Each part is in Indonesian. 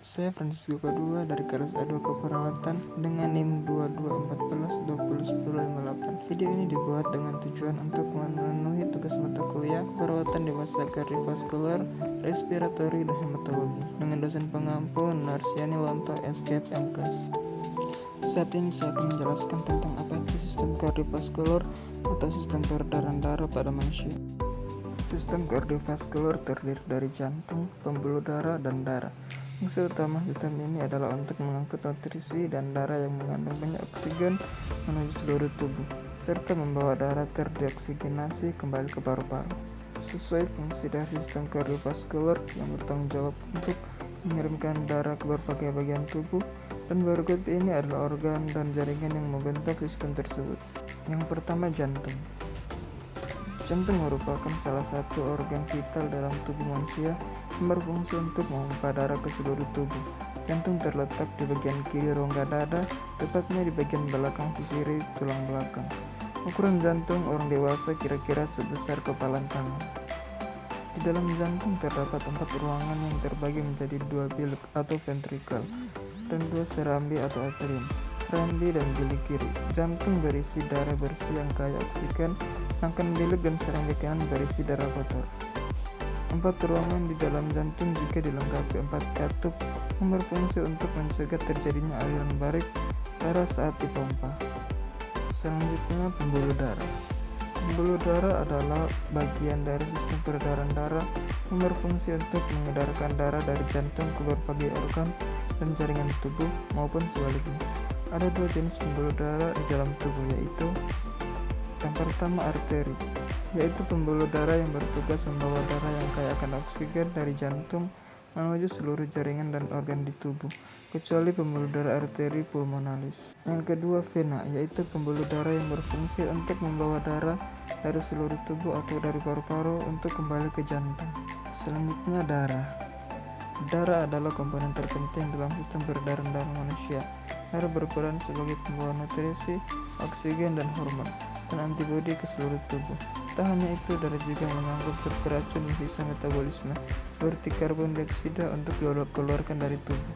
Saya Francisco Kedua dari kelas A2 Keperawatan dengan NIM 2214201058. Video ini dibuat dengan tujuan untuk memenuhi tugas mata kuliah keperawatan dewasa kardiovaskular, respiratori, dan hematologi dengan dosen pengampu Narsiani Lonto SKF MKes. Saat ini saya akan menjelaskan tentang apa itu sistem kardiovaskular atau sistem peredaran darah pada manusia. Sistem kardiovaskular terdiri dari jantung, pembuluh darah, dan darah. Fungsi utama sistem ini adalah untuk mengangkut nutrisi dan darah yang mengandung banyak oksigen menuju seluruh tubuh, serta membawa darah terdioksigenasi kembali ke paru-paru. Sesuai fungsi dari sistem kardiovaskular yang bertanggung jawab untuk mengirimkan darah ke berbagai bagian tubuh, dan berikut ini adalah organ dan jaringan yang membentuk sistem tersebut. Yang pertama, jantung. Jantung merupakan salah satu organ vital dalam tubuh manusia yang berfungsi untuk memompa darah ke seluruh tubuh. Jantung terletak di bagian kiri rongga dada, tepatnya di bagian belakang sisi tulang belakang. Ukuran jantung orang dewasa kira-kira sebesar kepalan tangan. Di dalam jantung terdapat 4 ruangan yang terbagi menjadi 2 bilik atau ventrikel dan 2 serambi atau atrium. Serambi dan bilik kiri jantung berisi darah bersih yang kaya oksigen, sedangkan bilik dan serambi kanan berisi darah kotor. 4 ruangan di dalam jantung juga dilengkapi 4 katup yang berfungsi untuk mencegah terjadinya aliran balik darah saat dipompa. Selanjutnya, pembuluh darah. Pembuluh darah adalah bagian dari sistem peredaran darah yang berfungsi untuk mengedarkan darah dari jantung ke berbagai organ dan jaringan tubuh maupun sebaliknya. Ada 2 jenis pembuluh darah di dalam tubuh, yaitu yang pertama arteri, yaitu pembuluh darah yang bertugas membawa darah yang kaya akan oksigen dari jantung menuju seluruh jaringan dan organ di tubuh, kecuali pembuluh darah arteri pulmonalis. Yang kedua, vena, yaitu pembuluh darah yang berfungsi untuk membawa darah dari seluruh tubuh atau dari paru-paru untuk kembali ke jantung. Selanjutnya, darah. Darah adalah komponen terpenting dalam sistem peredaran darah manusia. Darah berperan sebagai pembawa nutrisi, oksigen, dan hormon, dan antibodi ke seluruh tubuh. Tak hanya itu, darah juga mengangkut zat beracun di sisa metabolisme, seperti karbon dioksida untuk dikeluarkan dari tubuh.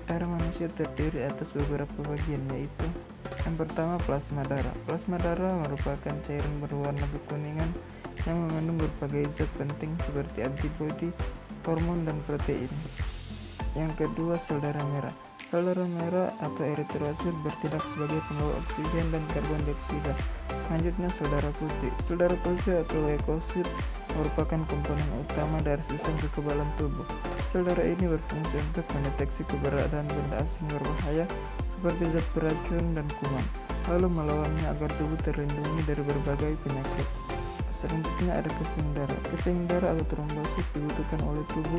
Darah manusia terdiri atas beberapa bagian, yaitu yang pertama, plasma darah. Plasma darah merupakan cairan berwarna kekuningan yang mengandung berbagai zat penting seperti antibodi, hormon, dan protein. Yang kedua, sel darah merah. Sel darah merah atau eritrosit bertindak sebagai pembawa oksigen dan karbon dioksida. Selanjutnya, sel darah putih. Sel darah putih atau leukosit merupakan komponen utama dari sistem kekebalan tubuh. Sel darah ini berfungsi untuk mendeteksi keberadaan benda asing berbahaya seperti zat beracun dan kuman, lalu melawannya agar tubuh terlindungi dari berbagai penyakit. Selanjutnya ada keping darah. Keping darah atau trombosit dibutuhkan oleh tubuh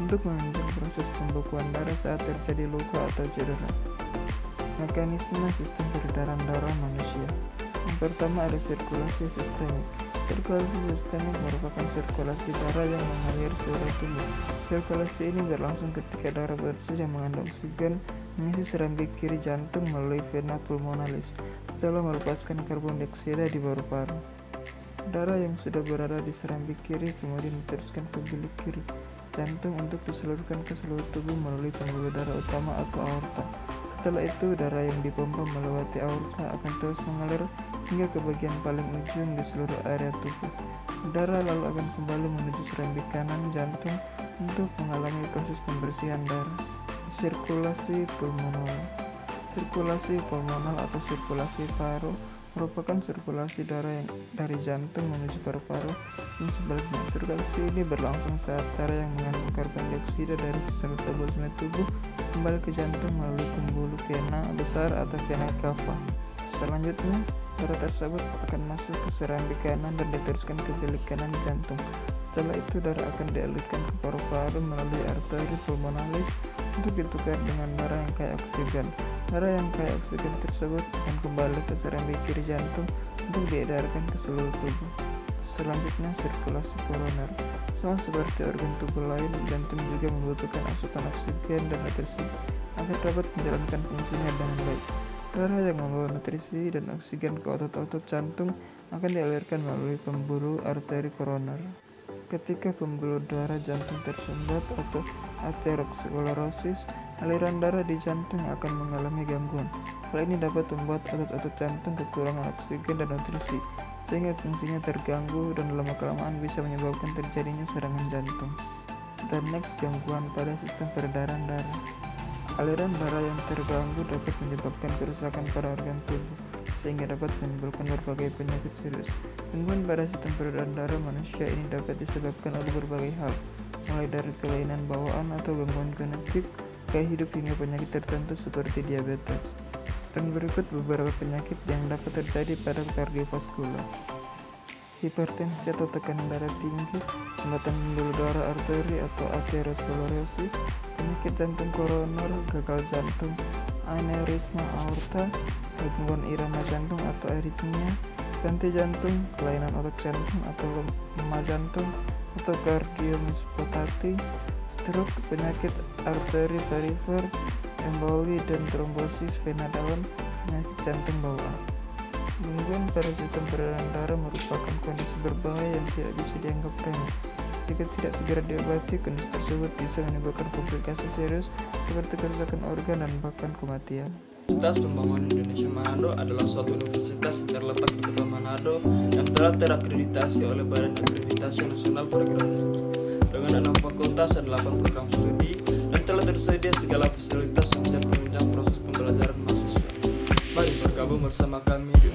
untuk menunjang proses pembekuan darah saat terjadi luka atau cedera. Mekanisme sistem peredaran darah manusia. Yang pertama, ada sirkulasi sistemik. Sirkulasi sistemik merupakan sirkulasi darah yang mengalir seluruh tubuh. Sirkulasi ini berlangsung ketika darah bersih yang mengandung oksigen mengisi serambi kiri jantung melalui vena pulmonalis setelah melepaskan karbon dioksida di paru-paru. Darah yang sudah berada di serambi kiri kemudian diteruskan ke bilik kiri jantung untuk diseluruhkan ke seluruh tubuh melalui pembuluh darah utama atau aorta. Setelah itu, darah yang dipompa melewati aorta akan terus mengalir hingga ke bagian paling ujung di seluruh area tubuh. Darah lalu akan kembali menuju serambi kanan jantung untuk mengalami proses pembersihan darah. Sirkulasi pulmonal. Sirkulasi pulmonal atau sirkulasi paru merupakan sirkulasi darah yang dari jantung menuju paru-paru dan sebaliknya. Sirkulasi ini berlangsung saat darah yang mengandung karbon dioksida dari sistem metabolisme tubuh kembali ke jantung melalui pembuluh vena besar atau vena cava. Selanjutnya, darah tersebut akan masuk ke serambi kanan dan diteruskan ke bilik kanan jantung. Setelah itu, darah akan dialirkan ke paru-paru melalui arteri pulmonalis untuk ditukar dengan darah yang kaya oksigen. Darah yang kaya oksigen tersebut akan kembali ke serambi kiri jantung untuk diedarkan ke seluruh tubuh. Selanjutnya, sirkulasi koroner. Sama seperti organ tubuh lain, jantung juga membutuhkan asupan oksigen dan nutrisi agar dapat menjalankan fungsinya dengan baik. Darah yang membawa nutrisi dan oksigen ke otot-otot jantung akan dialirkan melalui pembuluh arteri koroner. Ketika pembuluh darah jantung tersumbat atau aterosklerosis, aliran darah di jantung akan mengalami gangguan. Hal ini dapat membuat otot-otot jantung kekurangan oksigen dan nutrisi, sehingga fungsinya terganggu dan lama-kelamaan bisa menyebabkan terjadinya serangan jantung. Dan next, gangguan pada sistem peredaran darah. Aliran darah yang terganggu dapat menyebabkan kerusakan pada organ tubuh, sehingga dapat menimbulkan berbagai penyakit serius. Gangguan pada sistem peredaran darah manusia ini dapat disebabkan oleh berbagai hal, mulai dari kelainan bawaan atau gangguan genetik, gaya hidup hingga penyakit tertentu seperti diabetes. Dan berikut beberapa penyakit yang dapat terjadi pada kardiovaskular. Hipertensi atau tekanan darah tinggi, sumbatan pembuluh darah arteri atau aterosklerosis, penyakit jantung koroner, gagal jantung, aneurisma aorta, gangguan irama jantung atau aritmia, henti jantung, kelainan otot jantung atau lemah jantung atau kardiomiopati, stroke, penyakit arteri perifer, emboli dan trombosis vena dalam, penyakit jantung bawaan. Gangguan pada sistem peredaran darah merupakan kondisi berbahaya yang tidak bisa dianggap remeh. Jika tidak segera diobati, kondisi tersebut bisa menimbulkan komplikasi serius seperti kerusakan organ dan bahkan kematian. Universitas Pembangunan Indonesia Manado adalah suatu universitas yang terletak di Kota Manado yang telah terakreditasi oleh Badan Akreditasi Nasional Perguruan Tinggi dengan 6 fakultas dan 8 program studi, dan telah tersedia segala fasilitas yang siap menunjang proses pembelajaran mahasiswa. Mari bergabung bersama kami di